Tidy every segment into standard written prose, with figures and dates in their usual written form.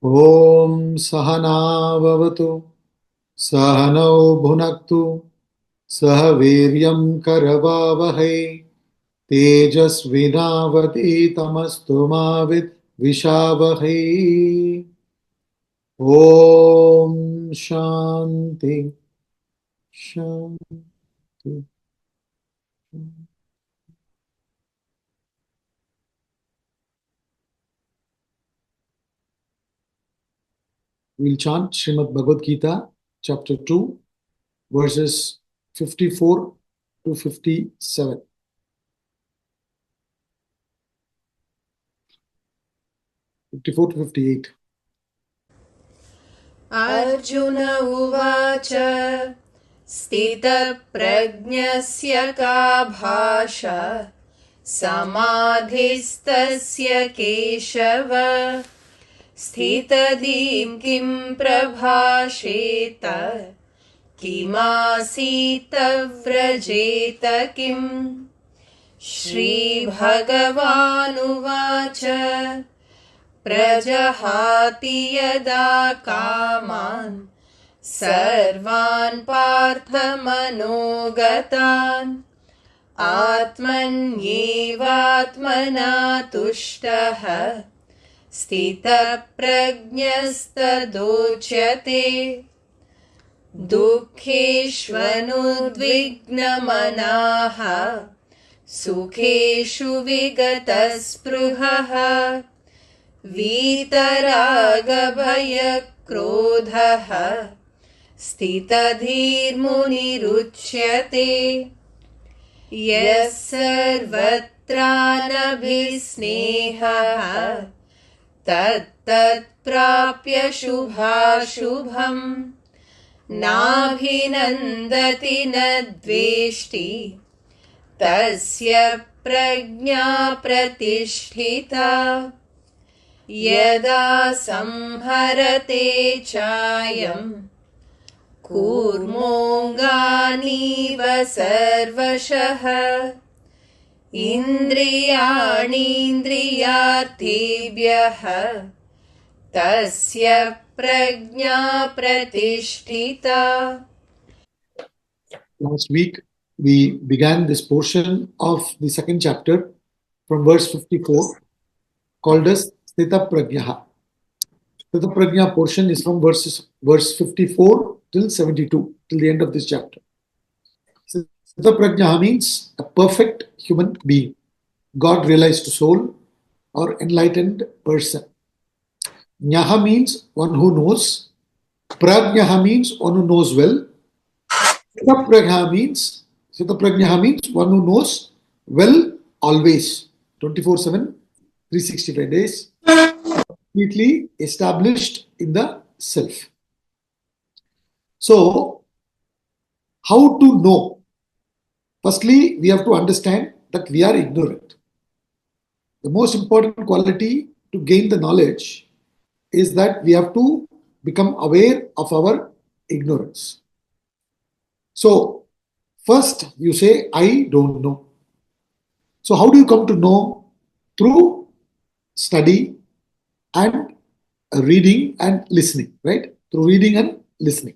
Om Sahana Bhavatu Sahanau Bhunaktu Sahaviryam Karavavahai Tejasvinavaditamastu Mavit Vishavahai. Om Shanti Shanti. We'll chant Srimad Bhagavad Gita, chapter 2, verses 54 to 57. 54 to 58. Arjuna uvacha स्थितप्रज्ञस्य का भाषा समाधिस्तस्य केशव स्थितधीं किं प्रभाषेत किमासीत व्रजेत किम् श्रीभगवानुवाच प्रजहाति यदा कामान् सर्वान् पार्थमनोगतान् आत्मन्येवात्मना तुष्टः स्थितप्रज्ञस्तदोच्यते दुःखेष्वनुद्विग्नमनाः सुखेषु विगतस्पृहः वीतरागभयक्रोधः स्थितधीर्मुनिरुच्यते यः सर्वत्रानभिस्नेहः तत्तत्प्राप्य शुभाशुभम् नाभिनन्दति न द्वेष्टि तस्य प्रज्ञा प्रतिष्ठिता यदा संहरते चायम् कूर्मोऽङ्गानीव सर्वशः इन्द्रियाणीन्द्रियार्थेभ्यः तस्य प्रज्ञा प्रतिष्ठिता. Last week, we began this portion of the second chapter from verse 54, called as Sthita Prajnaha. Sthita Prajna portion is from verse 54 till 72, till the end of this chapter. Sthita Prajnaha means a perfect human being, God-realized soul or enlightened person. Jnaha means one who knows. Prajnaha means one who knows well. Sthita Prajnaha means one who knows well always, 24/7, 365 days, completely established in the self. So, how to know? Firstly, we have to understand that we are ignorant. The most important quality to gain the knowledge is that we have to become aware of our ignorance. So, first you say, I don't know. So, how do you come to know? Through study and reading and listening, right? Through reading and listening.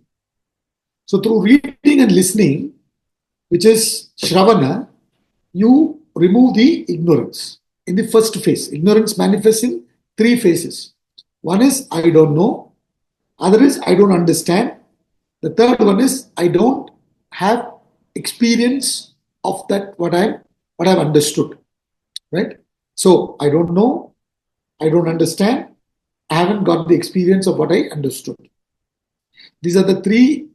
So, through reading and listening, which is Shravana, you remove the ignorance. In the first phase, ignorance manifests in three phases. One is I don't know, other is I don't understand, the third one is I don't have experience of that what I've understood, right? So I don't know, I don't understand, I haven't got the experience of what I understood. These are the three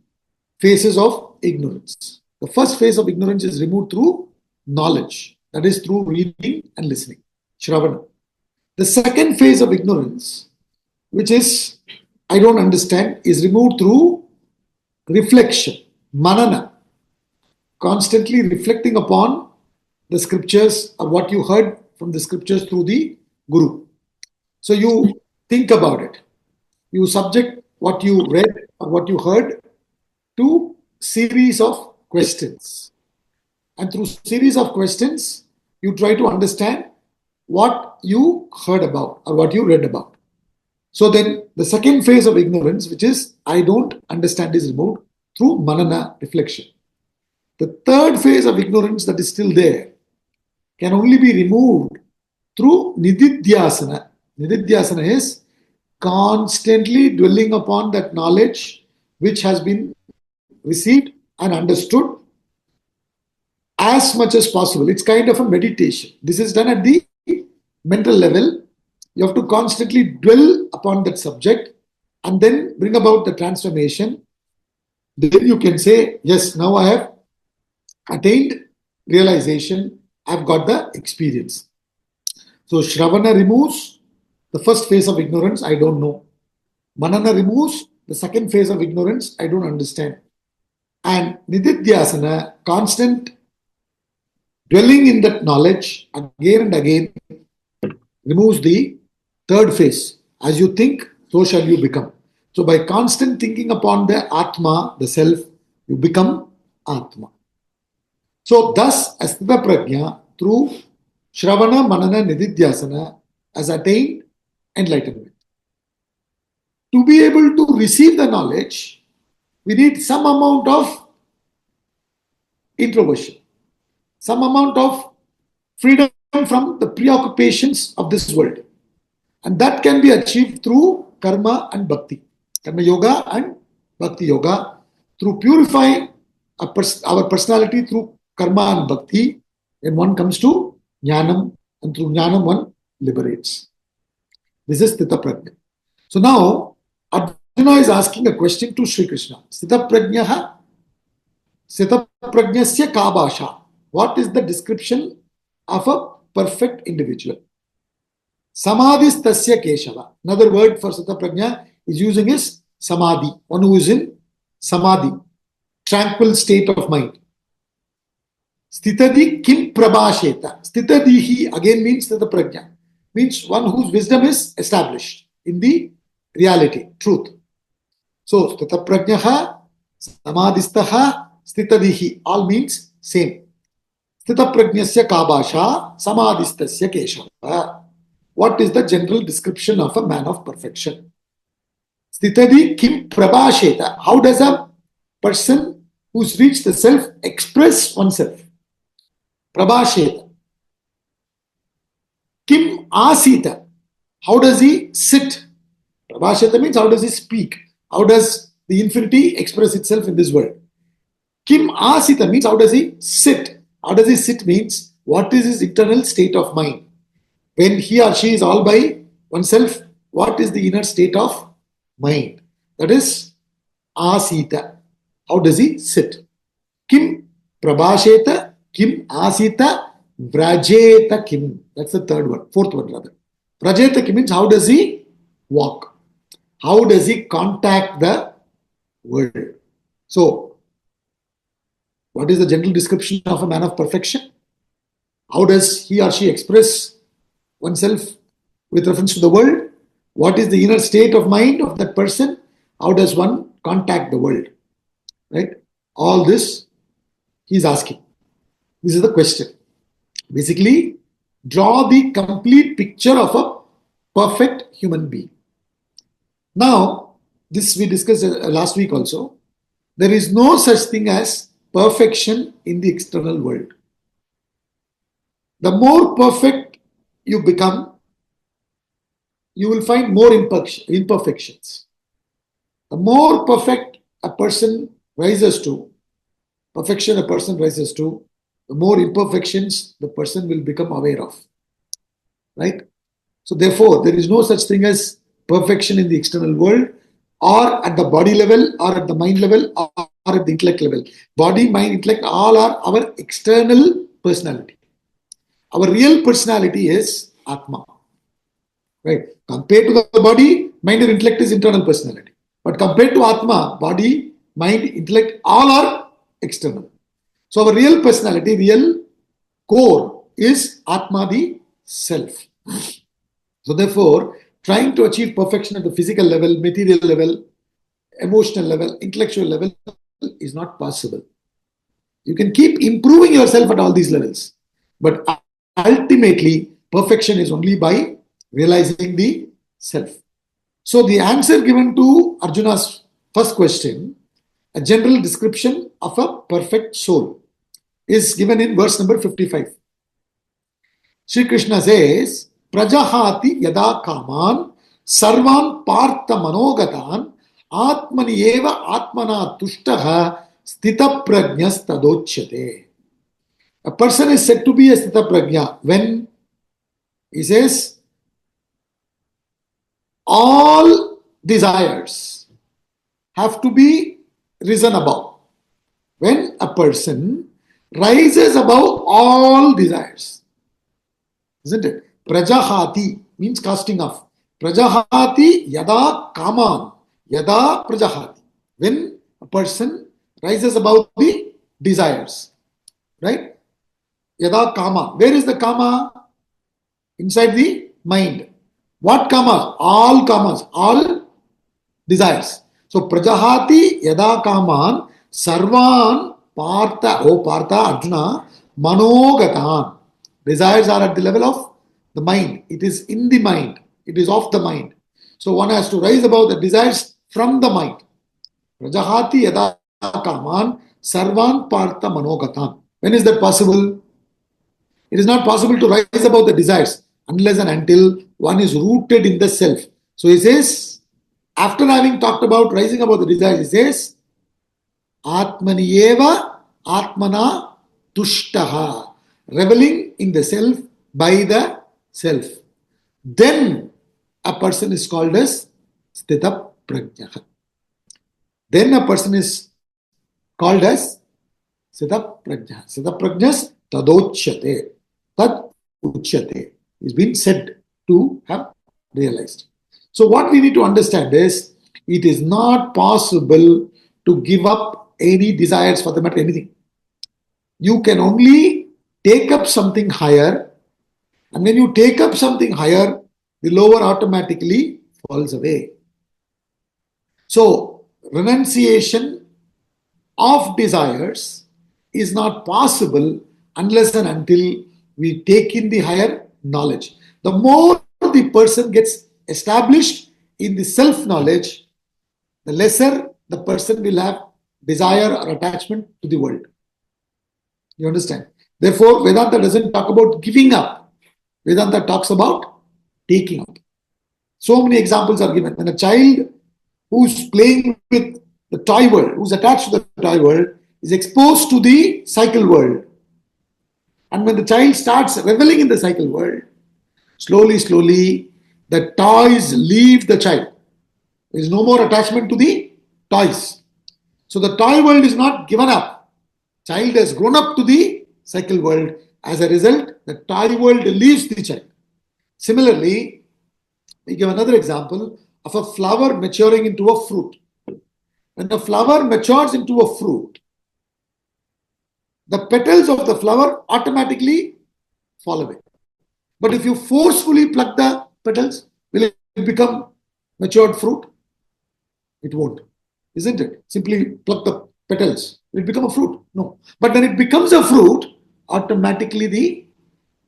phases of ignorance. The first phase of ignorance is removed through knowledge, that is through reading and listening, Shravana. The second phase of ignorance, which is I don't understand, is removed through reflection, manana, constantly reflecting upon the scriptures or what you heard from the scriptures through the Guru. So you think about it. You subject what you read or what you heard to series of questions. And through series of questions, you try to understand what you heard about or what you read about. So then the second phase of ignorance, which is I don't understand, is removed through manana, reflection. The third phase of ignorance that is still there can only be removed through nididhyasana. Nididhyasana is constantly dwelling upon that knowledge which has been received and understood as much as possible. It's kind of a meditation. This is done at the mental level. You have to constantly dwell upon that subject and then bring about the transformation. Then you can say, yes, now I have attained realization, I've got the experience. So Shravana removes the first phase of ignorance, I don't know. Manana removes the second phase of ignorance, I don't understand. And Nididhyasana, constant dwelling in that knowledge again and again, removes the third phase. As you think, so shall you become. So by constant thinking upon the Atma, the self, you become Atma. So thus, Asthita Prajna, through Shravana, Manana, Nididhyasana, has attained enlightenment. To be able to receive the knowledge, we need some amount of introversion, some amount of freedom from the preoccupations of this world. And that can be achieved through karma and bhakti. Karma yoga and bhakti yoga. Through purifying our personality through karma and bhakti, when one comes to jnanam, and through jnanam one liberates. This is Sthita Prajna. So now, Arjuna is asking a question to Sri Krishna. Sthita Prajnasya ka bhasha. What is the description of a perfect individual? Samadhis tasya keshava. Another word for Sthita Prajna is using is samadhi. One who is in samadhi, tranquil state of mind. Sthitadi kim prabhasheta. Sthitadihi again means Sthita Prajna. Means one whose wisdom is established in the reality, truth. So Sthita Prajnaha, Samadhistaha, Sthitadihi, all means same. Sthita Prajnasya kabasha, Samadhistasya keshava. What is the general description of a man of perfection? Sthitadi kim prabhasheta. How does a person who's reached the self express oneself? Prabhasheta. Kim asita. How does he sit? Prabhasheta means how does he speak? How does the infinity express itself in this world? Kim asita means how does he sit? How does he sit means what is his internal state of mind? When he or she is all by oneself, what is the inner state of mind? That is asita. How does he sit? Kim prabhasheta, kim asita, vrajeta kim. That's the third one, fourth one rather. Vrajeta kim means how does he walk? How does he contact the world? So, what is the general description of a man of perfection? How does he or she express oneself with reference to the world? What is the inner state of mind of that person? How does one contact the world? Right? All this he is asking. This is the question. Basically, draw the complete picture of a perfect human being. Now, this we discussed last week also. There is no such thing as perfection in the external world. The more perfect you become, you will find more imperfections. The more perfect a person rises to, perfection a person rises to, the more imperfections the person will become aware of. Right? So therefore, there is no such thing as perfection in the external world, or at the body level, or at the mind level, or at the intellect level. Body, mind, intellect, all are our external personality. Our real personality is Atma. Right? Compared to the body, mind and intellect is internal personality. But compared to Atma, body, mind, intellect, all are external. So our real personality, real core is Atma, the self. So therefore, trying to achieve perfection at the physical level, material level, emotional level, intellectual level is not possible. You can keep improving yourself at all these levels. But ultimately, perfection is only by realizing the self. So the answer given to Arjuna's first question, a general description of a perfect soul, is given in verse number 55. Sri Krishna says, Prajahati yada kaman sarvan partha manogatan atmani eva atmana tushtaha stita prajnas tadochyate. A person is said to be a stita prajna when he says all desires have to be risen above. When a person rises above all desires, isn't it? Prajahati means casting off. Prajahati yada kaman, yada prajahati. When a person rises above the desires, right? Yada kama. Where is the kama? Inside the mind. What kamas? All kamas, all desires. So prajahati yada kaman sarvan partha, oh partha, Arjuna, manogatan. Desires are at the level of the mind. It is in the mind. It is of the mind. So one has to rise above the desires from the mind. Prajahati yada kaman sarvan partha manogatan. When is that possible? It is not possible to rise above the desires unless and until one is rooted in the self. So he says, after having talked about rising above the desires, he says, Atmani eva atmana tushtaha, reveling in the self by the self. Then a person is called as Sthita Prajna. Then a person is called as Sthita Prajna. Sthita Prajnas tadochyate. Tad uchyate is being said to have realized. So what we need to understand is it is not possible to give up any desires for the matter anything. You can only take up something higher, and when you take up something higher, the lower automatically falls away. So renunciation of desires is not possible unless and until we take in the higher knowledge. The more the person gets established in the self-knowledge, the lesser the person will have desire or attachment to the world. You understand? Therefore, Vedanta doesn't talk about giving up. Vedanta talks about taking up. So many examples are given. When a child who's playing with the toy world, who's attached to the toy world, is exposed to the cycle world. And when the child starts reveling in the cycle world, slowly, the toys leave the child. There is no more attachment to the toys. So the toy world is not given up. Child has grown up to the cycle world. As a result, the toy world leaves the child. Similarly, we give another example of a flower maturing into a fruit. When the flower matures into a fruit, the petals of the flower automatically fall away. But if you forcefully pluck the petals, will it become matured fruit? It won't, isn't it? Simply pluck the petals. Will it become a fruit? No. But when it becomes a fruit, automatically the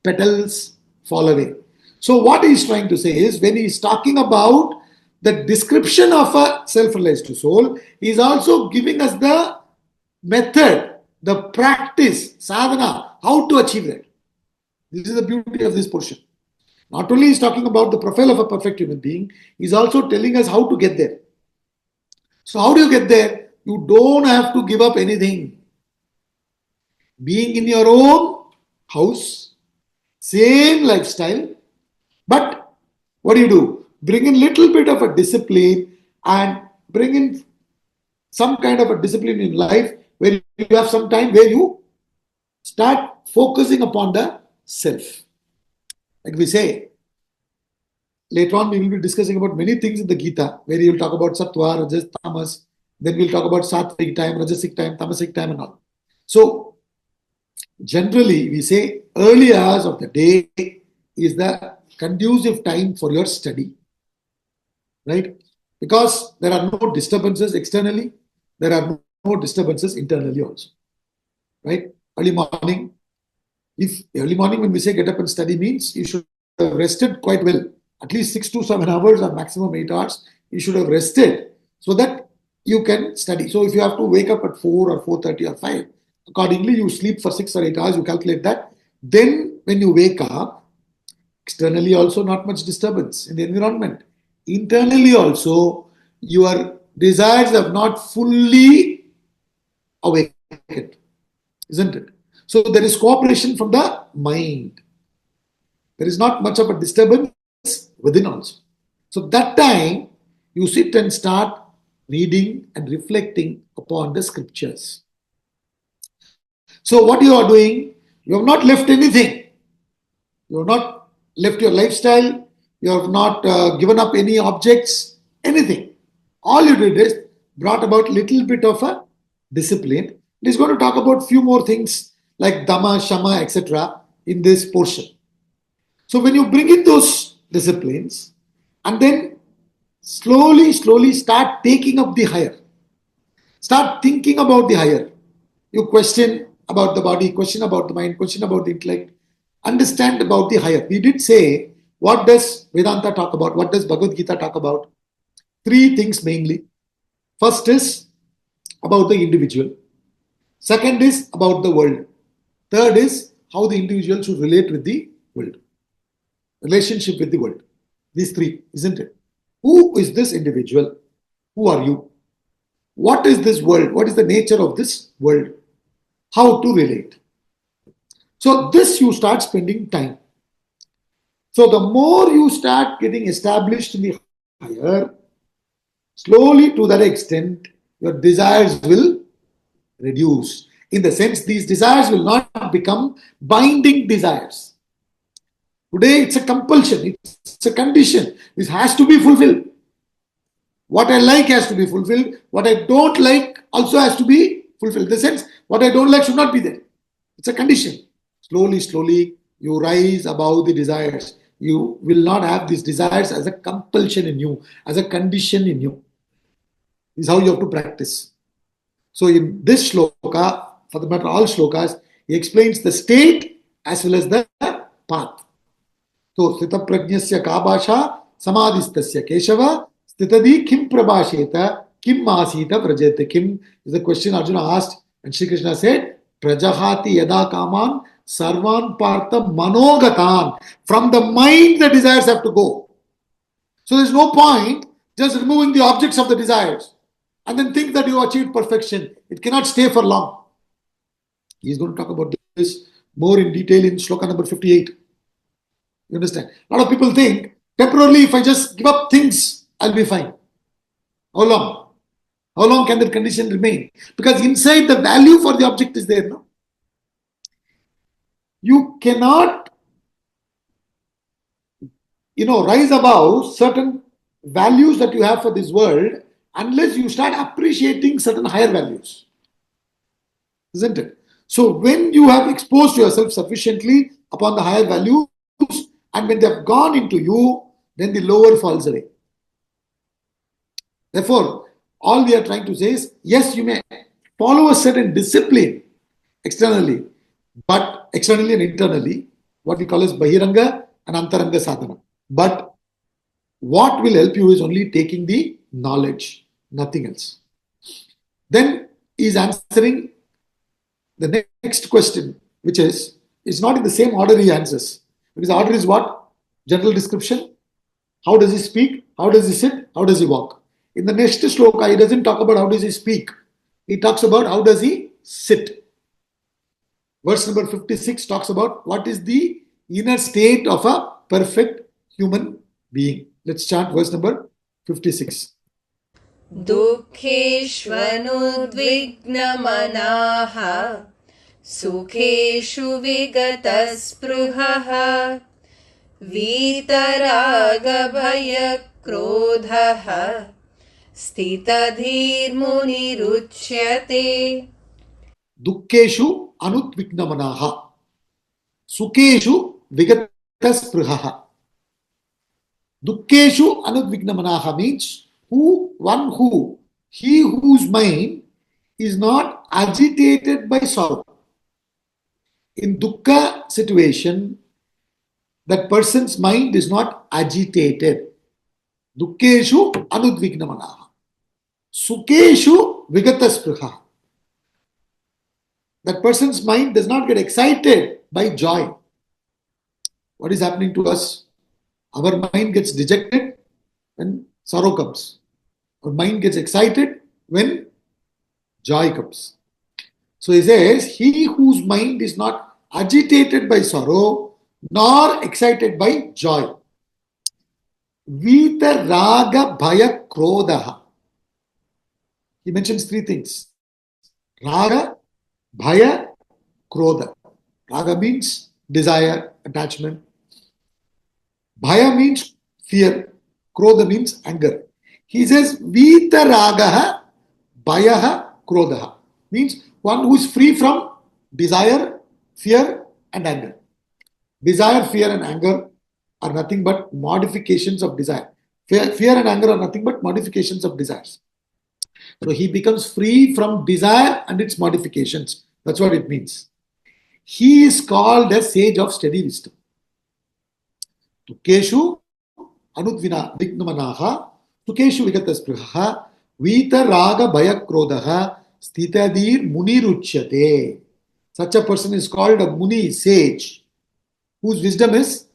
petals fall away. So what he is trying to say is, when he is talking about the description of a self-realized soul, he is also giving us the method, the practice, sadhana, how to achieve that. This is the beauty of this portion. Not only is talking about the profile of a perfect human being, he is also telling us how to get there. So how do you get there? You don't have to give up anything. Being in your own house, same lifestyle, but what do? Bring in little bit of a discipline and bring in some kind of a discipline in life where you have some time where you start focusing upon the self. Like we say, later on we will be discussing about many things in the Gita, where you will talk about sattva, rajas, tamas, then we'll talk about sattvic time, rajasic time, tamasic time and all. So generally we say early hours of the day is the conducive time for your study, right? Because there are no disturbances externally, there are no disturbances internally also, right? Early morning, if early morning when we say get up and study means you should have rested quite well. at least 6 to 7 hours or maximum 8 hours, you should have rested so that you can study. So if you have to wake up at 4 or 4:30 or 5, accordingly you sleep for 6 or 8 hours, you calculate that. Then when you wake up, externally also not much disturbance in the environment. Internally also, your desires have not fully awakened, isn't it? So there is cooperation from the mind. There is not much of a disturbance within also. So that time you sit and start reading and reflecting upon the scriptures. So what you are doing, you have not left anything. You have not left your lifestyle. You have not given up any objects, anything. All you did is brought about little bit of a discipline. It is going to talk about few more things like Dhamma, Shama, etc. in this portion. So when you bring in those disciplines and then slowly start taking up the higher, start thinking about the higher. You question about the body, question about the mind, question about the intellect, understand about the higher. We did say, what does Vedanta talk about? What does Bhagavad Gita talk about? Three things mainly. First is about the individual. Second is about the world. Third is how the individual should relate with the world. Relationship with the world. These three, isn't it? Who is this individual? Who are you? What is this world? What is the nature of this world? How to relate? So this you start spending time. So the more you start getting established in the higher, slowly to that extent, your desires will reduce. In the sense, these desires will not become binding desires. Today it's a compulsion, it's a condition. This has to be fulfilled. What I like has to be fulfilled. What I don't like also has to be fulfilled. In the sense, what I don't like should not be there. It's a condition. Slowly, you rise above the desires. You will not have these desires as a compulsion in you, as a condition in you. This is how you have to practice. So in this shloka, for the matter all shlokas, he explains the state as well as the path. So Sthita Prajnasya Kabasha Samadhistasya Keshava Sthitadi Kim Prabhasheta Kim Masita Prajete Kim is the question Arjuna asked, and Shri Krishna said, Prajahati Yada Kaman Sarvan Partha Manogatan. From the mind the desires have to go. So there's no point just removing the objects of the desires and then think that you achieved perfection. It cannot stay for long. He's going to talk about this more in detail in shloka number 58. You understand? A lot of people think temporarily if I just give up things, I'll be fine. How long? How long can that condition remain? Because inside the value for the object is there, no? You cannot, rise above certain values that you have for this world unless you start appreciating certain higher values. Isn't it? So when you have exposed yourself sufficiently upon the higher values and when they have gone into you, then the lower falls away. Therefore, all we are trying to say is, yes, you may follow a certain discipline externally, but externally and internally, what we call as Bahiranga and Antaranga Sadhana. But what will help you is only taking the knowledge, nothing else. Then he is answering the next question, which is, it's not in the same order he answers. Because the order is what? General description. How does he speak? How does he sit? How does he walk? In the next shloka, he doesn't talk about how does he speak. He talks about how does he sit. Verse number 56 talks about what is the inner state of a perfect human being. Let's chant verse number 56. Dukkeshvanuddvignamanaha Sukheshu vigataspruhaha Vitaragabhayakrodhaha Stitadhirmuniruchyate. Dukkeshu anudvignamanaha Sukeshu vigataspruhaha. Dukkeshu anudvignamanaha means he whose mind is not agitated by sorrow. In dukkha situation, that person's mind is not agitated. Dukkeshu anudvignamanaha. Sukeshu vigataspruha. That person's mind does not get excited by joy. What is happening to us? Our mind gets dejected when sorrow comes. Our mind gets excited when joy comes. So he says, he whose mind is not agitated by sorrow nor excited by joy. Vita raga bhaya krodaha. He mentions three things. Raga, bhaya, krodha. Raga means desire, attachment. Bhaya means fear. Krodha means anger. He says, Vita ragaha, bhayaha, krodha. Means one who is free from desire, fear, and anger. Desire, fear, and anger are nothing but modifications of desire. Fear and anger are nothing but modifications of desires. So he becomes free from desire and its modifications. That's what it means. He is called a sage of steady wisdom. Tukeshu anudvina vignamanaha, tukeshu vigataspruha, vita raga bhaya krodaha, stitadir muniruchyate. Such a person is called a muni, sage, whose wisdom is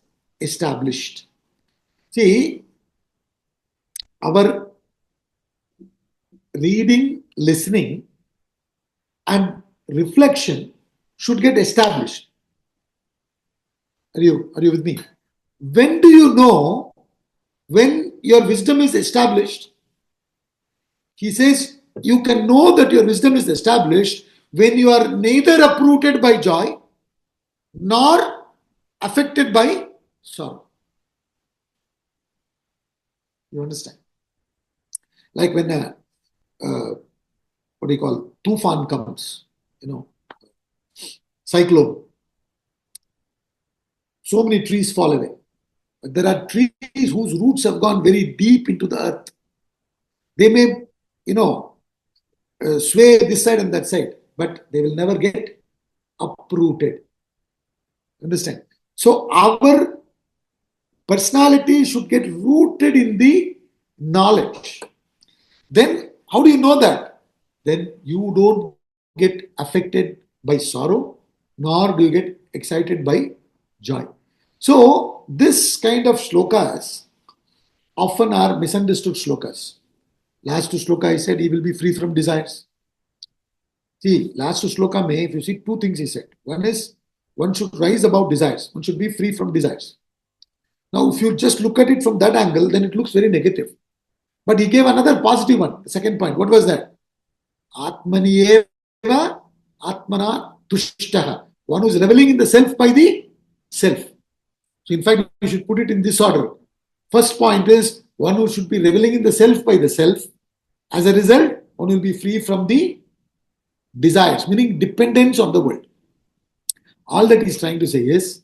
established. See, our reading, listening, and reflection should get established. Are you with me? When do you know when your wisdom is established? He says you can know that your wisdom is established when you are neither uprooted by joy nor affected by sorrow. You understand? Like when a tufan comes, cyclone. So many trees fall away. But there are trees whose roots have gone very deep into the earth. They may, sway this side and that side, but they will never get uprooted. Understand? So our personality should get rooted in the knowledge. Then how do you know that? Then you don't get affected by sorrow, nor do you get excited by joy. So this kind of shlokas often are misunderstood shlokas. Last shloka I said he will be free from desires. See, last shloka if you see two things he said. One is one should rise above desires. One should be free from desires. Now if you just look at it from that angle, then it looks very negative. But he gave another positive one. The second point. What was that? Atmaniyeva atmana tushtaha. One who is reveling in the self by the self. So in fact, you should put it in this order. First point is one who should be reveling in the self by the self. As a result, one will be free from the desires, meaning dependence on the world. All that he's trying to say is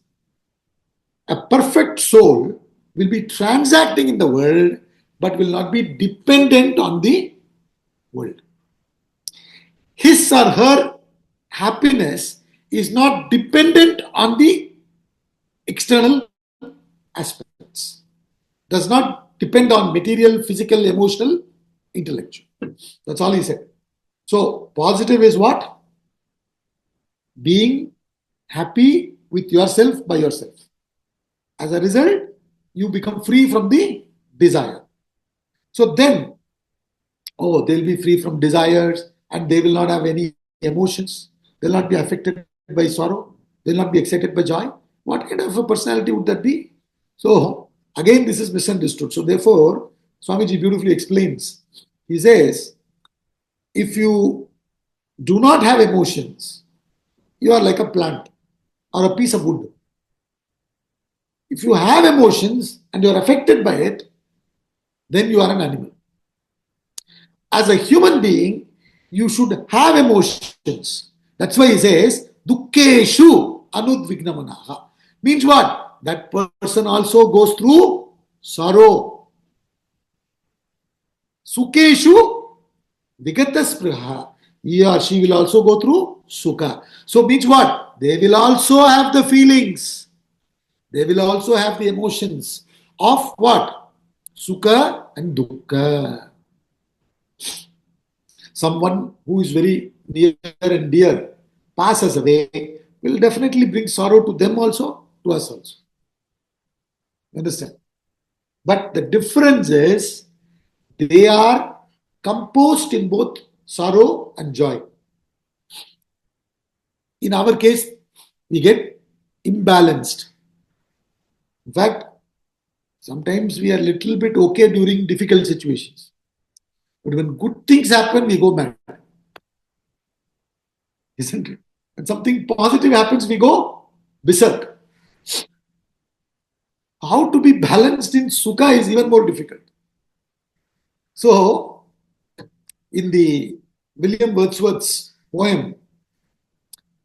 a perfect soul will be transacting in the world but will not be dependent on the world. His or her happiness is not dependent on the external aspects. Does not depend on material, physical, emotional, intellectual. That's all he said. So positive is what? Being happy with yourself by yourself. As a result, you become free from the desire. So then, they'll be free from desires and they will not have any emotions. They'll not be affected by sorrow. They'll not be excited by joy. What kind of a personality would that be? So, again, this is misunderstood. So, therefore, Swamiji beautifully explains. He says, if you do not have emotions, you are like a plant or a piece of wood. If you have emotions and you are affected by it, then you are an animal. As a human being, you should have emotions. That's why he says, Dukkeshu anudvignamanaha. Means what? That person also goes through sorrow. Sukeshu vigataspruha. He or she will also go through sukha. So means what? They will also have the feelings. They will also have the emotions of what? Sukha and dukkha. Someone who is very near and dear passes away will definitely bring sorrow to them also, to us also. Understand? But the difference is they are composed in both sorrow and joy. In our case, we get imbalanced. In fact, sometimes we are a little bit okay during difficult situations. But when good things happen, we go mad. Isn't it? When something positive happens, we go berserk. How to be balanced in sukha is even more difficult. So, in the William Wordsworth's poem,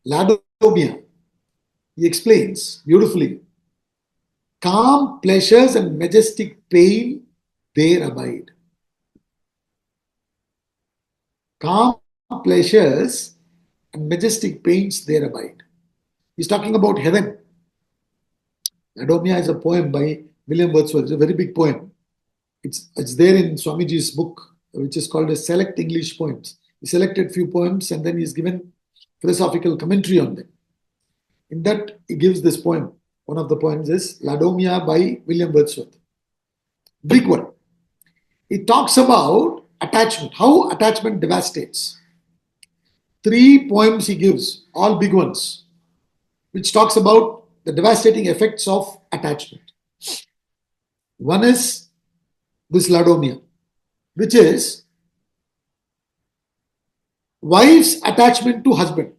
Ladomia, he explains beautifully, calm pleasures and majestic pain there abide. Calm pleasures and majestic pains there abide. He's talking about heaven. Ladomia is a poem by William Wordsworth. It's a very big poem. It's there in Swamiji's book, which is called as Select English Poems. He selected few poems and then he's given philosophical commentary on them. In that, he gives this poem. One of the poems is Ladomia by William Wordsworth. Big one. He talks about attachment, how attachment devastates. 3 poems he gives, all big ones, which talks about the devastating effects of attachment. One is this Ladomia, which is wife's attachment to husband.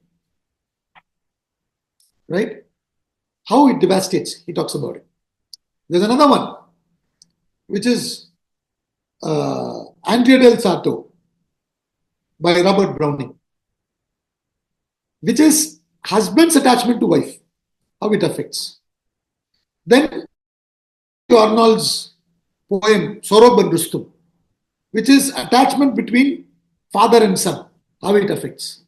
Right? How it devastates, he talks about it. There's another one, which is Andrea del Sarto by Robert Browning, which is husband's attachment to wife, how it affects. Then Arnold's poem Sorob and Rustum, which is attachment between father and son, how it affects.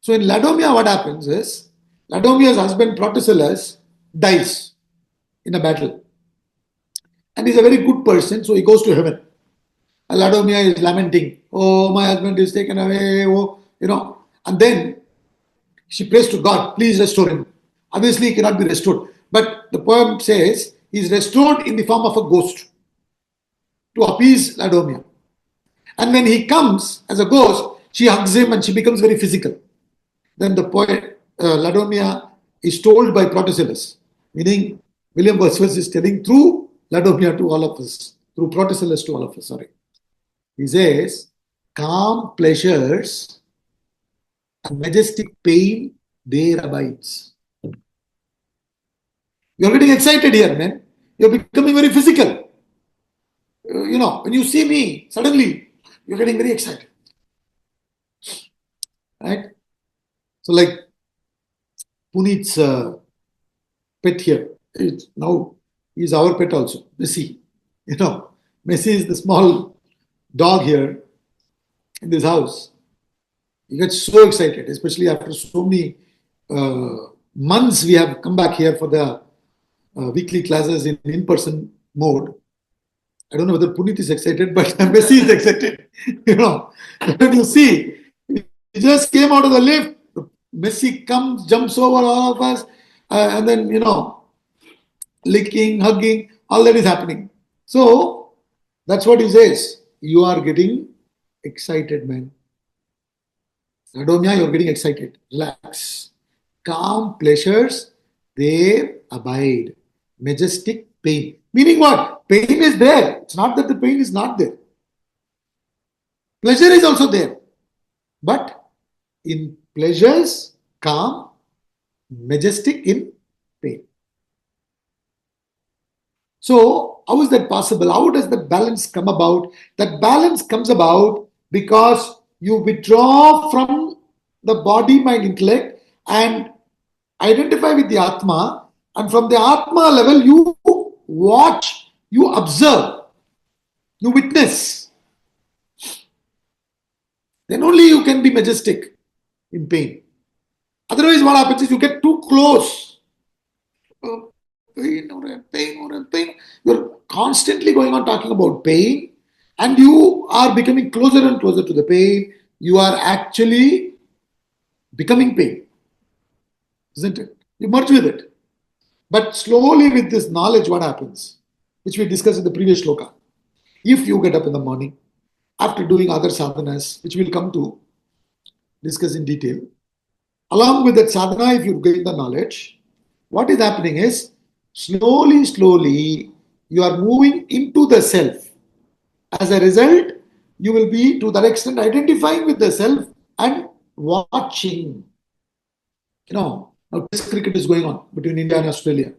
So in Ladomia, what happens is Ladomia's husband Protesilaus dies in a battle. And he's a very good person, so he goes to heaven. And Ladomia is lamenting, oh, my husband is taken away, oh, And then she prays to God, please restore him. Obviously, he cannot be restored. But the poem says he's restored in the form of a ghost to appease Ladomia. And when he comes as a ghost, she hugs him and she becomes very physical. Then the poet Ladomia is told by Protesilaus, meaning William Wordsworth is telling through Ladomia to all of us, through Protesilaus to all of us, sorry. He says, calm pleasures and majestic pain there abides. You're getting excited here, man. You're becoming very physical. When you see me, suddenly you're getting very excited. Right? So like Puneet's pet here, now he's our pet also, Messi. Messi is the small dog here in this house. He gets so excited, especially after so many months we have come back here for the weekly classes in-person mode. I don't know whether Puneet is excited, but Messi is excited. When you see, he just came out of the lift, Messi comes, jumps over all of us, and then, licking, hugging, all that is happening. So, that's what he says. You are getting excited, man. Ladomia, you're getting excited. Relax. Calm pleasures, there abide. Majestic pain. Meaning what? Pain is there. It's not that the pain is not there. Pleasure is also there. But in pleasures, calm, majestic in pain. So, how is that possible? How does that balance come about? That balance comes about because you withdraw from the body, mind, intellect and identify with the Atma, and from the Atma level you watch, you observe, you witness. Then only you can be majestic in pain. Otherwise what happens is you get too close. pain. You're constantly going on talking about pain, and you are becoming closer and closer to the pain. You are actually becoming pain, isn't it? You merge with it. But slowly, with this knowledge, what happens? Which we discussed in the previous shloka. If you get up in the morning after doing other sadhanas, which we'll come to discuss in detail, along with that sadhana, if you gain the knowledge, what is happening is slowly, you are moving into the self. As a result, you will be to that extent identifying with the self and watching. Now Test cricket is going on between India and Australia.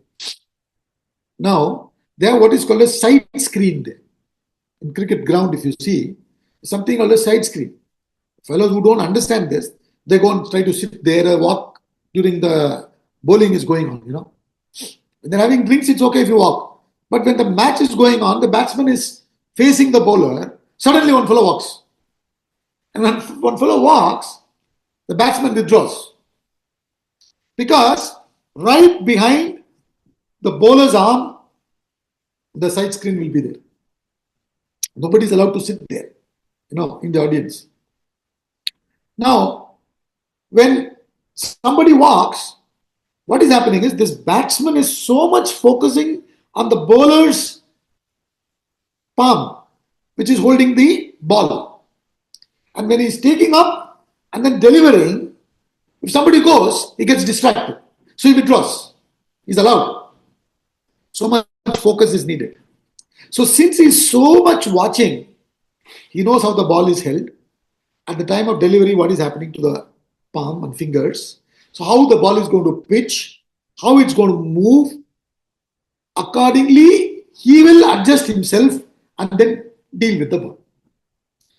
Now, they have what is called a side screen there. In cricket ground, if you see, something called a side screen. Fellows who don't understand this, they go and try to sit there or walk during the bowling is going on, When they're having drinks, it's okay if you walk. But when the match is going on, the batsman is facing the bowler, suddenly one fellow walks. And when one fellow walks, the batsman withdraws. Because right behind the bowler's arm, the side screen will be there. Nobody is allowed to sit there, in the audience. Now, when somebody walks, what is happening is this batsman is so much focusing on the bowler's palm, which is holding the ball. And when he's taking up and then delivering, if somebody goes, he gets distracted. So he withdraws. He's allowed. So much focus is needed. So since he's so much watching, he knows how the ball is held. At the time of delivery, what is happening to the palm and fingers. So how the ball is going to pitch, how it's going to move. Accordingly, he will adjust himself and then deal with the ball.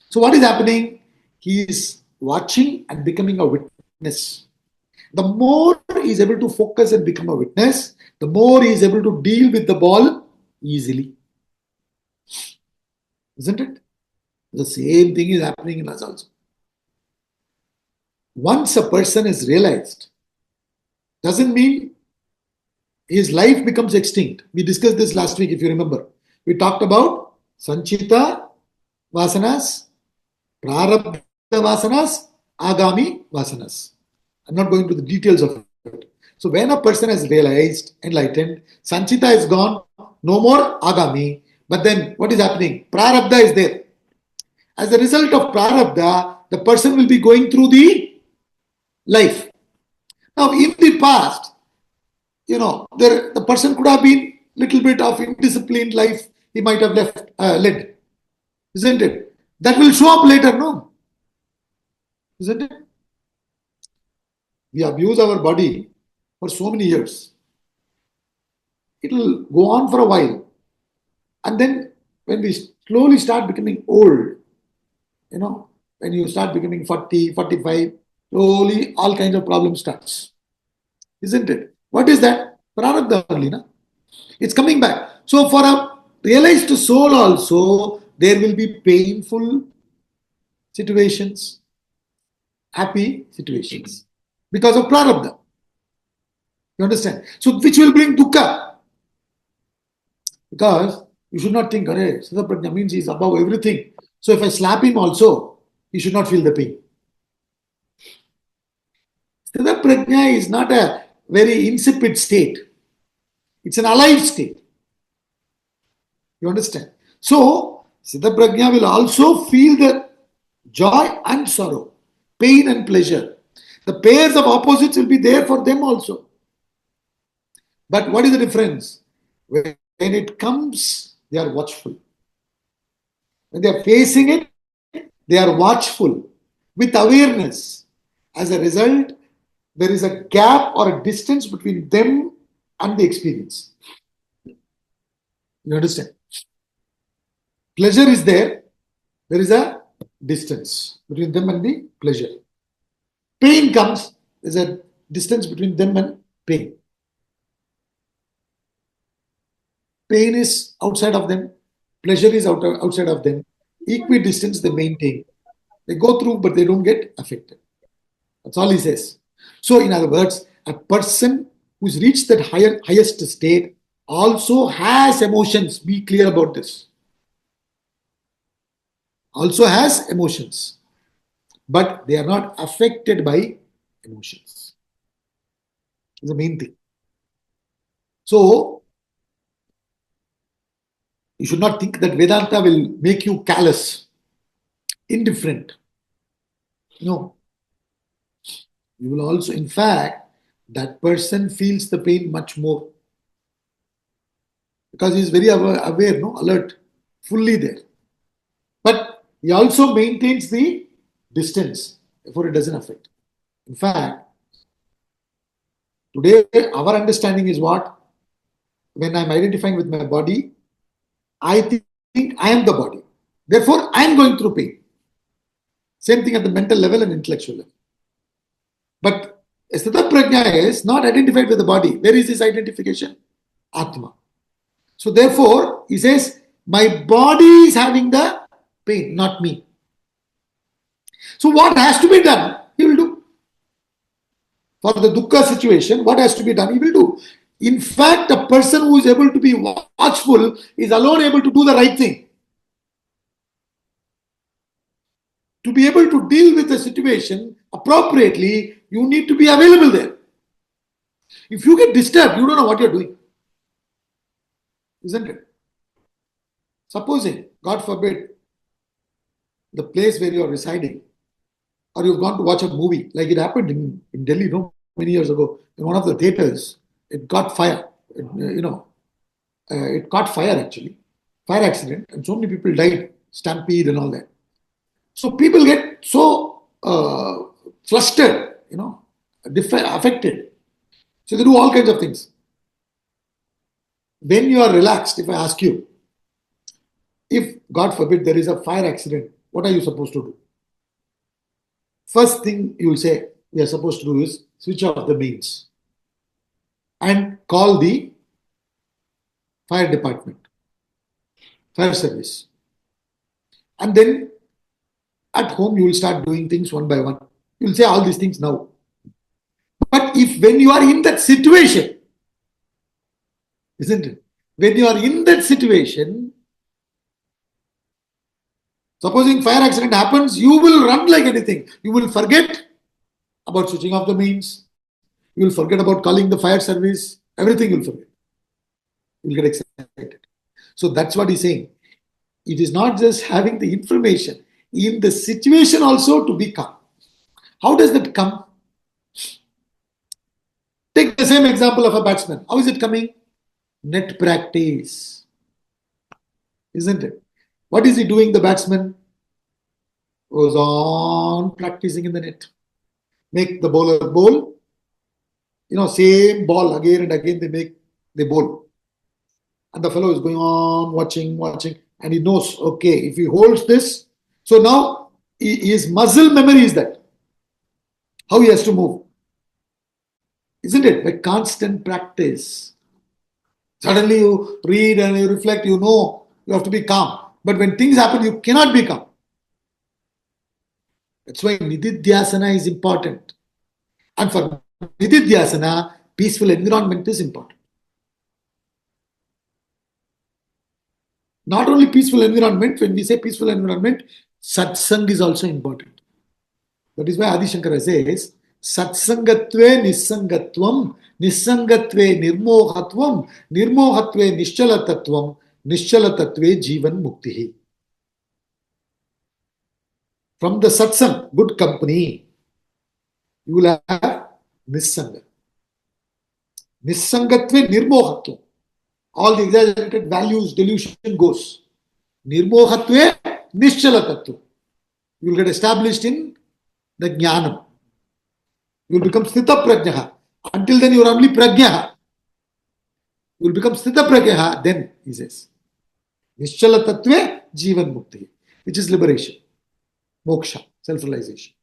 So what is happening? He is watching and becoming a witness. The more he is able to focus and become a witness, the more he is able to deal with the ball easily. Isn't it? The same thing is happening in us also. Once a person is realized, doesn't mean his life becomes extinct. We discussed this last week, if you remember. We talked about Sanchita Vasanas, Prarabdha Vasanas, Agami Vasanas. I'm not going to the details of it. So when a person has realized, enlightened, Sanchita is gone, no more Agami. But then what is happening? Prarabdha is there. As a result of Prarabdha, the person will be going through the life. Now, in the past, the person could have been little bit of indisciplined life. He might have led, isn't it? That will show up later, no? Isn't it? We abuse our body for so many years. It will go on for a while. And then when we slowly start becoming old, when you start becoming 40, 45, slowly all kinds of problems starts. Isn't it? What is that? Prarabdha only, na? It's coming back. So for a realized soul also, there will be painful situations, happy situations because of Prarabdha. You understand? So which will bring dukkha? Because you should not think, Siddha Prajna means he is above everything. So if I slap him also, he should not feel the pain. Siddha Prajna is not a very insipid state. It's an alive state. You understand? So, Siddha Prajna will also feel the joy and sorrow, pain and pleasure. The pairs of opposites will be there for them also. But what is the difference? When it comes, they are watchful. When they are facing it, they are watchful with awareness. As a result, there is a gap or a distance between them and the experience. You understand? Pleasure is there. There is a distance between them and the pleasure. Pain comes, there's a distance between them and pain. Pain is outside of them. Pleasure is outside of them. Equidistance they maintain. They go through, but they don't get affected. That's all he says. So, in other words, a person who's reached that highest state also has emotions. Be clear about this. Also has emotions, but they are not affected by emotions. Is the main thing. So you should not think that Vedanta will make you callous, indifferent. No, you will also, in fact, that person feels the pain much more because he is very aware, no, alert, fully there. But he also maintains the distance, therefore it doesn't affect. In fact, today our understanding is what? When I'm identifying with my body, I think I am the body. Therefore, I am going through pain. Same thing at the mental level and intellectual level. But Sthita Prajna is not identified with the body. Where is his identification? Atma. So therefore, he says, my body is having the pain, not me. So what has to be done, he will do. For the dukkha situation, what has to be done, he will do. In fact, a person who is able to be watchful is alone able to do the right thing. To be able to deal with the situation appropriately, you need to be available there. If you get disturbed, you don't know what you're doing. Isn't it? Supposing, God forbid, the place where you are residing, or you've gone to watch a movie, like it happened in Delhi, no, many years ago, in one of the theaters, it got fire. It caught fire actually, fire accident, and so many people died, stampede and all that. So people get so flustered, affected. So they do all kinds of things. When you are relaxed, if I ask you, if God forbid there is a fire accident, what are you supposed to do? First thing you will say we are supposed to do is switch off the mains and call the fire department, fire service. And then at home you will start doing things one by one. You will say all these things now. But if when you are in that situation, isn't it? When you are in that situation, supposing fire accident happens, you will run like anything. You will forget about switching off the mains. You will forget about calling the fire service. Everything you will forget. You will get excited. So that's what he's saying. It is not just having the information, in the situation also to be calm. How does that come? Take the same example of a batsman. How is it coming? Net practice. Isn't it? What is he doing, the batsman? Goes on practicing in the net. Make the bowler bowl. Same ball again and again they bowl. And the fellow is going on watching, and he knows, okay, if he holds this, so now his muscle memory is that. How he has to move. Isn't it? By constant practice. Suddenly you read and you reflect, you have to be calm. But when things happen, you cannot be calm. That's why Nididhyasana is important. And for Nididhyasana, peaceful environment is important. Not only peaceful environment, when we say peaceful environment, satsang is also important. That is why Adi Shankara says, Satsangatve nissangatvam, nissangatve nirmohatvam, nirmohatve nischalatatvam, nischalatatve jivan muktihi. From the satsang, good company, you will have nissanga. Nissangatve nirmohatvam. All the exaggerated values, delusion goes. Nirmohatve nischalatatvam. You will get established in the jnanam. You will become sthita prajnaha. Until then you are only prajnaha. You will become sthita prajnaha. Then he says, nischala tattve jivan mukti, which is liberation, moksha, self-realization.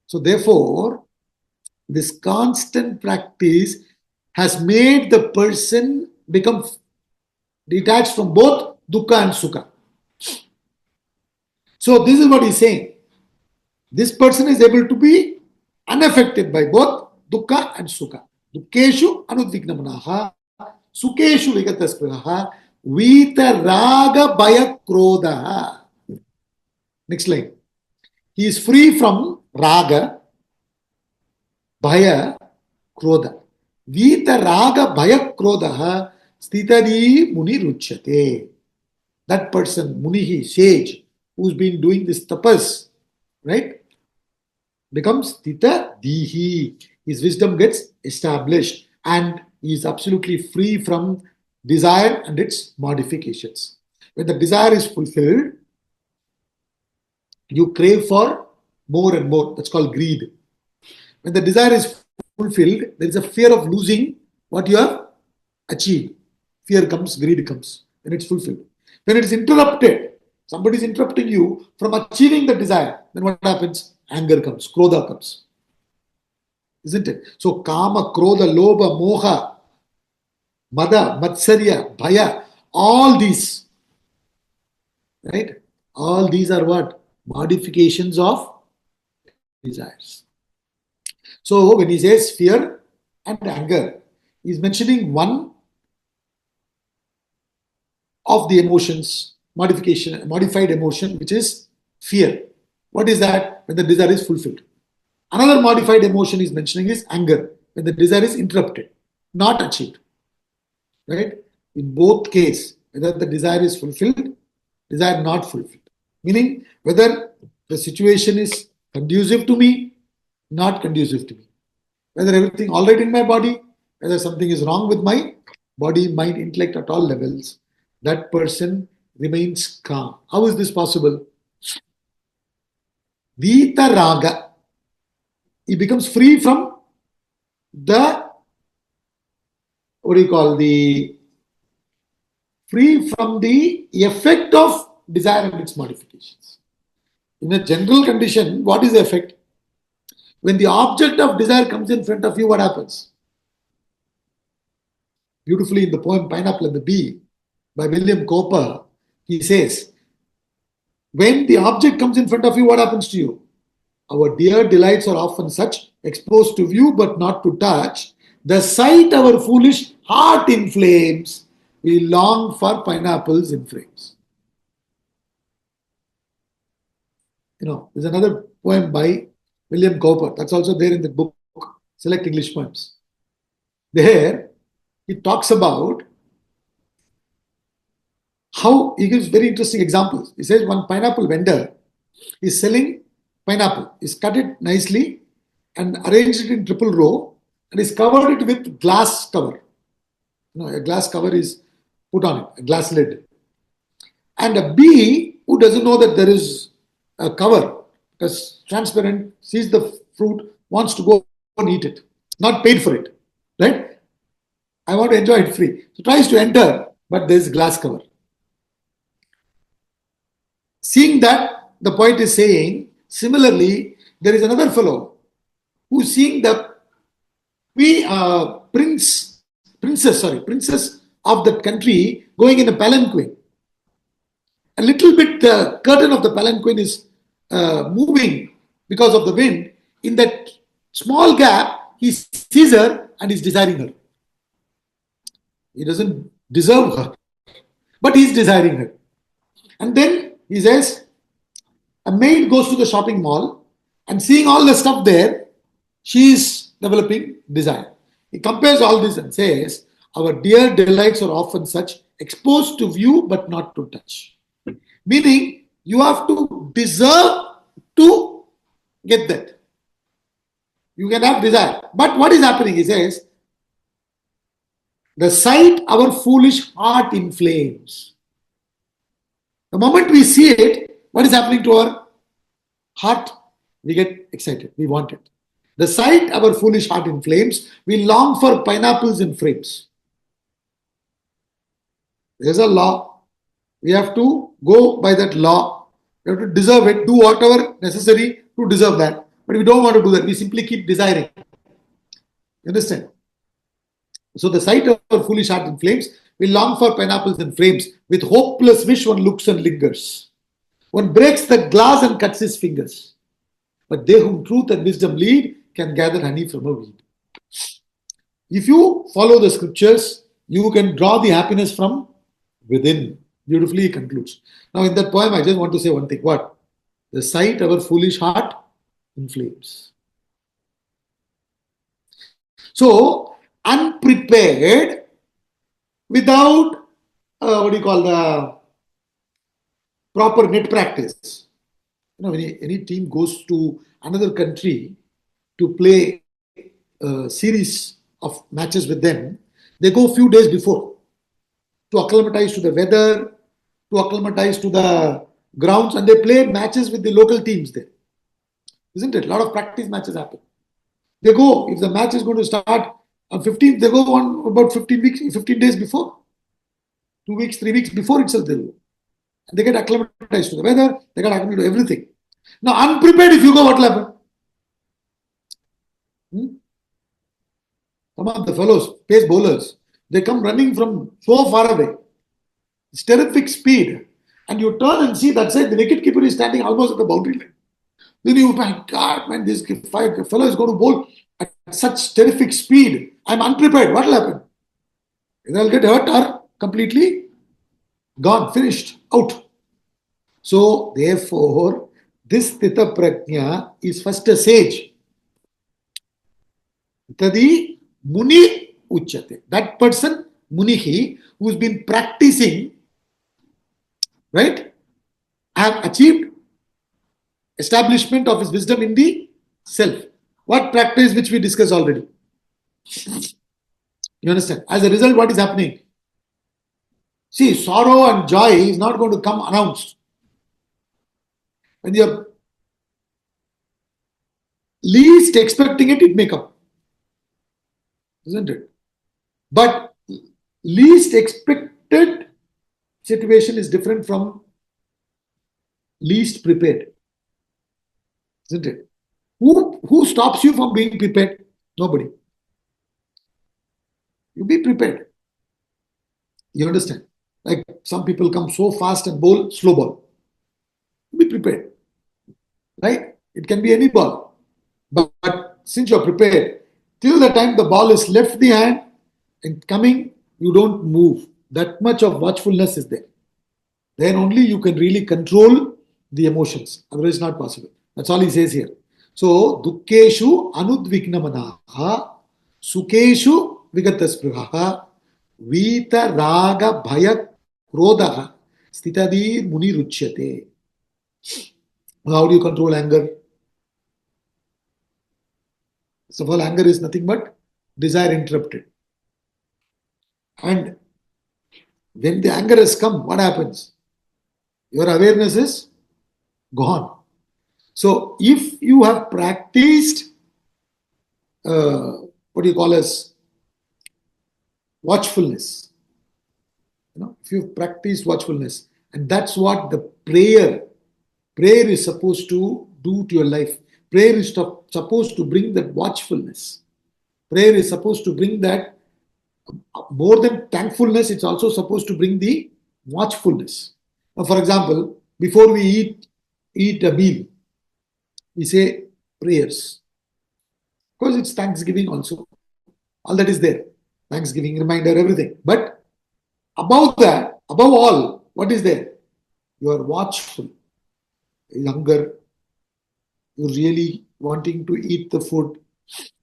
So therefore, this constant practice has made the person become detached from both dukkha and sukha. So this is what he's saying. This person is able to be unaffected by both dukkha and sukha. Dukkeshu anudvignamanaha, Sukeshu Vigataspiraha Vita Raga Bhaya Krodha. Next line. He is free from Raga, Bhaya, Krodha. Vita Raga Bhaya Krodha Stitadi Muni Ruchyate. That person, Munihi, sage, who's been doing this tapas, right, becomes Tita Dihi. His wisdom gets established and he is absolutely free from desire and its modifications. When the desire is fulfilled, you crave for more and more. That's called greed. When the desire is fulfilled, there is a fear of losing what you have achieved. Fear comes, greed comes, when it's fulfilled. When it is interrupted, somebody is interrupting you from achieving the desire, then what happens? Anger comes, krodha comes. Isn't it? So, kama, krodha, lobha, moha, mada, matsarya, bhaya, all these, right? All these are what? Modifications of desires. So, when he says fear and anger, he is mentioning one of the emotions, modified emotion, which is fear. What is that? When the desire is fulfilled. Another modified emotion he's mentioning is anger, when the desire is interrupted, not achieved. Right? In both cases, whether the desire is fulfilled, desire not fulfilled. Meaning whether the situation is conducive to me, not conducive to me. Whether everything all right in my body, whether something is wrong with my body, mind, intellect at all levels, that person remains calm. How is this possible? Vita Raga. He becomes free from the, what do you call, free from the effect of desire and its modifications. In a general condition, what is the effect? When the object of desire comes in front of you, what happens? Beautifully in the poem Pineapple and the Bee by William Cowper, he says, when the object comes in front of you, what happens to you? Our dear delights are often such, exposed to view but not to touch. The sight our foolish heart inflames. We long for pineapples in frames. There's another poem by William Cowper. That's also there in the book, Select English Poems. There, he talks about how he gives very interesting examples. He says one pineapple vendor is selling pineapple. He's cut it nicely and arranged it in triple row and he's covered it with glass cover. A glass cover is put on it, a glass lid. And a bee who doesn't know that there is a cover, because transparent, sees the fruit, wants to go and eat it, not paid for it, right? I want to enjoy it free. So tries to enter, but there is glass cover. Seeing that, the poet is saying, similarly, there is another fellow who is seeing the princess of the country going in a palanquin. A little bit, the curtain of the palanquin is moving because of the wind. In that small gap, he sees her and is desiring her. He doesn't deserve her, but he is desiring her. And then he says, a maid goes to the shopping mall and seeing all the stuff there, she is developing desire. He compares all this and says, our dear delights are often such, exposed to view but not to touch. Meaning, you have to deserve to get that. You can have desire. But what is happening? He says, the sight our foolish heart inflames. The moment we see it, what is happening to our heart? We get excited. We want it. The sight our foolish heart inflames. We long for pineapples in frames. There's a law. We have to go by that law. We have to deserve it, do whatever necessary to deserve that. But we don't want to do that. We simply keep desiring. You understand? So the sight of our foolish heart inflames. We long for pineapples in frames. With hopeless wish one looks and lingers. One breaks the glass and cuts his fingers. But they whom truth and wisdom lead can gather honey from a weed. If you follow the scriptures, You can draw the happiness from within. Beautifully he concludes. Now, in that poem, I just want to say one thing. What? The sight our foolish heart inflames. So, unprepared, without what do you call the proper net practice. When any team goes to another country to play a series of matches with them, they go a few days before to acclimatize to the weather, to acclimatize to the grounds, and they play matches with the local teams there. Isn't it? A lot of practice matches happen. They go, if the match is going to start on 15th, they go on about 15 weeks, 15 days before. 2 weeks, 3 weeks before itself they go. And they get acclimatized to the weather, they get acclimatized to everything. Now, unprepared, if you go, what will happen? Some of the fellows, pace bowlers, they come running from so far away. It's terrific speed. And you turn and see that side, the wicketkeeper is standing almost at the boundary line. Then you, my God, man, this fellow is going to bowl at such terrific speed. I'm unprepared. What will happen? Either I'll get hurt or completely gone, finished, out. So, therefore, this Tita Prajna is first a sage. Tadi Muni Uchyate. That person, Munihi, who's been practicing, right, have achieved establishment of his wisdom in the self. What practice which we discussed already? You understand? As a result, what is happening? See, sorrow and joy is not going to come announced. When you're least expecting it, it may come. Isn't it? But least expected situation is different from least prepared. Isn't it? Who stops you from being prepared? Nobody. You be prepared. You understand? Like some people come so fast and bowl slow ball. Be prepared. Right? It can be any ball. But since you're prepared, till the time the ball is left the hand and coming, you don't move. That much of watchfulness is there. Then only you can really control the emotions. Otherwise, it's not possible. That's all he says here. So, dukkeshu anudvignamanaha, sukeshu vigataspruhaha, vita raga bhaya krodaha, stitadi muni ruchyate. How do you control anger? First of all, anger is nothing but desire interrupted. And when the anger has come, what happens? Your awareness is gone. So, if you have practiced, what do you call as watchfulness, if you've practiced watchfulness, and that's what the prayer is supposed to do to your life. Prayer is supposed to bring that watchfulness. Prayer is supposed to bring that, more than thankfulness, it's also supposed to bring the watchfulness. Now, for example, before we eat a meal, we say prayers. Of course, it's Thanksgiving also. All that is there. Thanksgiving, reminder, everything. But above that, above all, what is there? You are watchful. Hunger. You're really wanting to eat the food.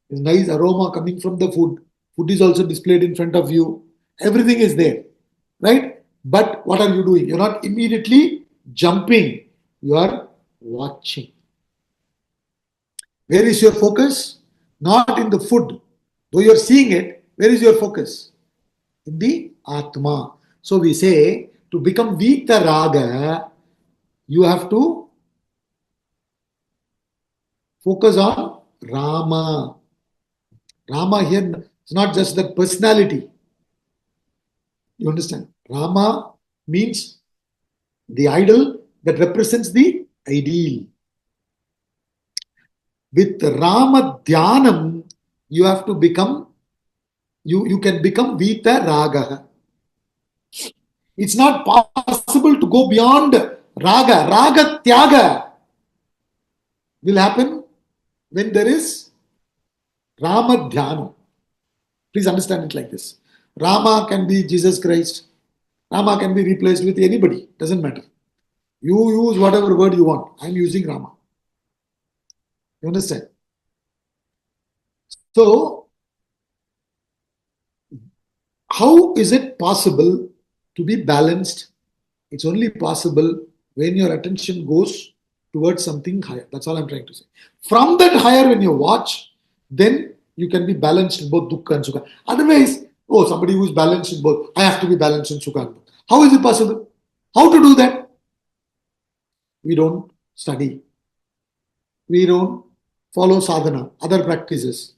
There's nice aroma coming from the food. Food is also displayed in front of you. Everything is there. Right? But what are you doing? You're not immediately jumping. You are watching. Where is your focus? Not in the food. Though you're seeing it, where is your focus? In the Atma. So we say, to become Vita Raga, you have to focus on Rama. Rama here is not just the personality. You understand? Rama means the idol that represents the ideal. With Rama Dhyanam, you have to become, you can become Vita Raga. It's not possible to go beyond Raga. Raga Tyaga will happen when there is Rama Dhyana. Please understand it like this. Rama can be Jesus Christ. Rama can be replaced with anybody. Doesn't matter. You use whatever word you want. I'm using Rama. You understand? So, how is it possible to be balanced? It's only possible when your attention goes towards something higher. That's all I'm trying to say. From that higher, when you watch, then you can be balanced in both dukkha and sukha. Otherwise, oh, somebody who is balanced in both, I have to be balanced in sukha and dukkha. How is it possible? How to do that? We don't study. We don't follow sadhana, other practices.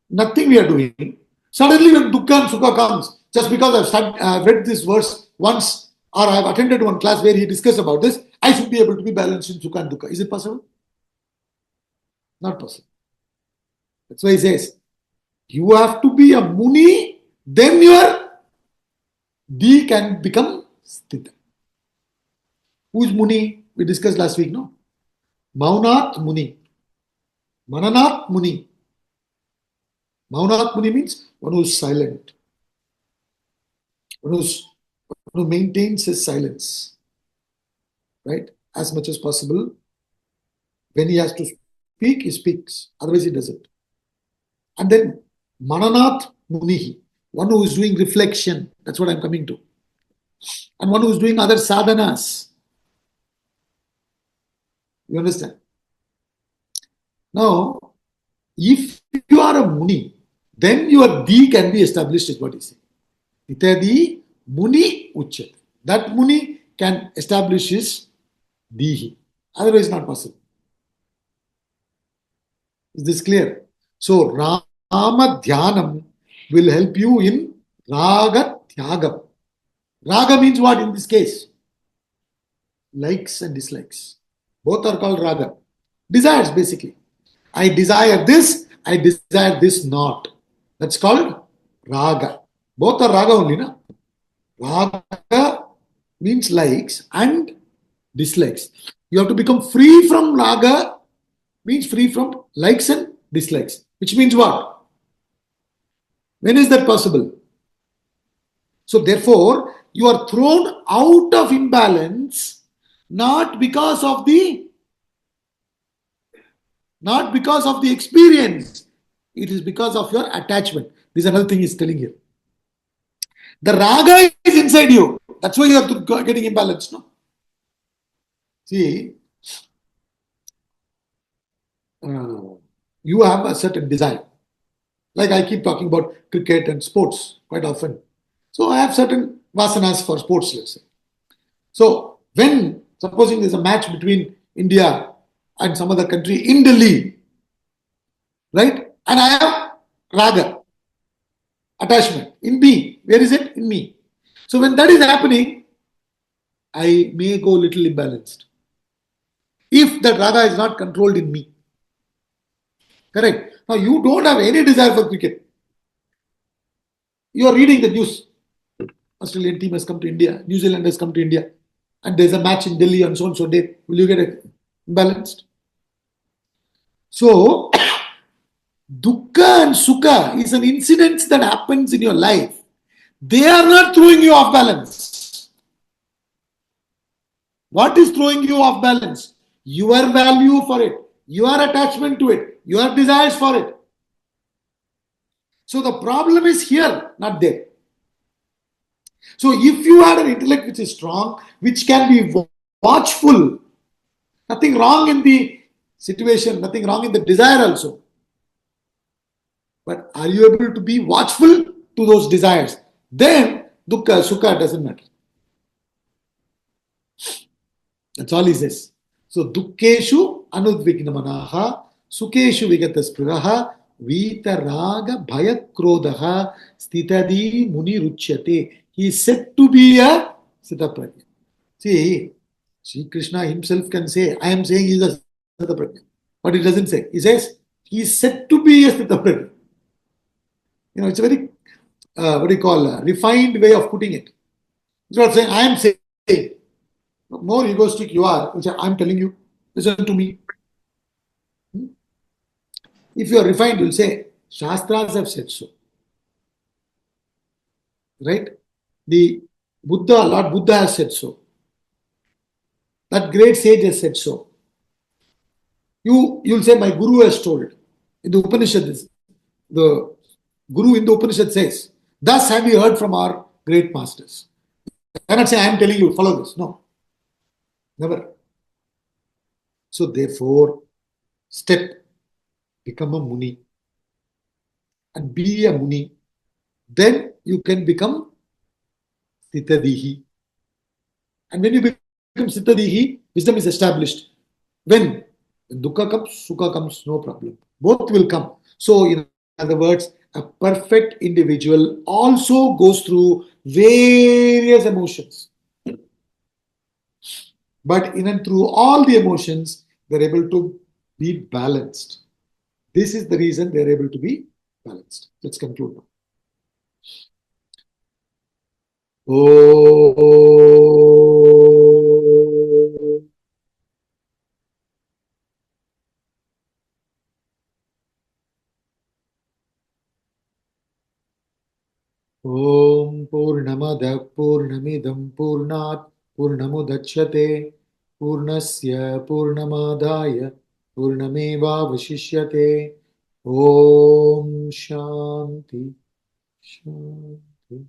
Nothing we are doing. Suddenly, when dukkha and sukha comes, just because I've read this verse once or I've attended one class where he discussed about this, I should be able to be balanced in sukha and dukkha. Is it possible? Not possible. That's why he says, you have to be a muni, then your D can become sthita. Who is muni? We discussed last week, no? Maunat muni. Mananat muni. Maunat muni means one who is silent. One who maintains his silence. Right? As much as possible. When he has to speak, he speaks. Otherwise, he doesn't. And then Mananat Munihi, one who is doing reflection. That's what I'm coming to. And one who is doing other sadhanas. You understand? Now, if you are a Muni, then your D can be established, is what he said. Itadi Muni Uchyat. That Muni can establish his Dihi. Otherwise, not possible. Is this clear? So, Rama Dhyanam will help you in Raga Tyagam. Raga means what in this case? Likes and dislikes. Both are called Raga. Desires, basically. I desire this, I desire this not. That's called Raga. Both are Raga only, na? Raga means likes and dislikes. You have to become free from Raga, means free from likes and dislikes. Which means what? When is that possible? So therefore, you are thrown out of imbalance not because of the experience. It is because of your attachment. This is another thing he's telling here. The raga is inside you. That's why you are getting imbalanced. No? See, you have a certain desire. Like I keep talking about cricket and sports quite often. So I have certain vasanas for sports, let's say. So when, supposing there's a match between India and some other country in Delhi, right? And I have raga, attachment in me. Where is it? In me. So when that is happening, I may go a little imbalanced. If that raga is not controlled in me. Correct. Now you don't have any desire for cricket. You are reading the news. Australian team has come to India. New Zealand has come to India. And there's a match in Delhi on so and so day. Will you get imbalanced? So, dukkha and sukha is an incident that happens in your life. They are not throwing you off balance. What is throwing you off balance? Your value for it, your attachment to it, your desires for it. So the problem is here, not there. So if you have an intellect which is strong, which can be watchful, nothing wrong in the situation, nothing wrong in the desire also. But are you able to be watchful to those desires? Then dukkha, sukha doesn't matter. That's all he says. So dukkeshu anudvignamanaha, sukeshu vigataspuraha, vita raga bhaya krodaha, stitadi muni ruchyate. He is said to be a Sthitaprajna. See, Sri Krishna himself can say, I am saying he is a Sthitaprajna. But he doesn't say. He says, he is said to be a Sthitaprajna. You know, it's a very, refined way of putting it. It's not saying, I am saying. The more egoistic you are, you say, I am telling you, listen to me. If you are refined, you will say, Shastras have said so. right? The Lord Buddha has said so. That great sage has said so. You'll say, my Guru has told. In the Upanishad, the Guru in the Upanishad says, thus have we heard from our great masters. I cannot say, I am telling you, follow this. No, never. So therefore, step, become a Muni and be a Muni. Then you can become Sitadihi. And when you become Sitadihi, wisdom is established. When dukkha comes, sukha comes, no problem. Both will come. So, in other words, a perfect individual also goes through various emotions. But in and through all the emotions, they're able to be balanced. This is the reason they're able to be balanced. Let's conclude now. Oh. ॐ पूर्णमदः पूर्णमिदं पूर्णात् पूर्णमुदच्यते पूर्णस्य पूर्णमादाय पूर्णमेवावशिष्यते ॐ शान्ति शान्ति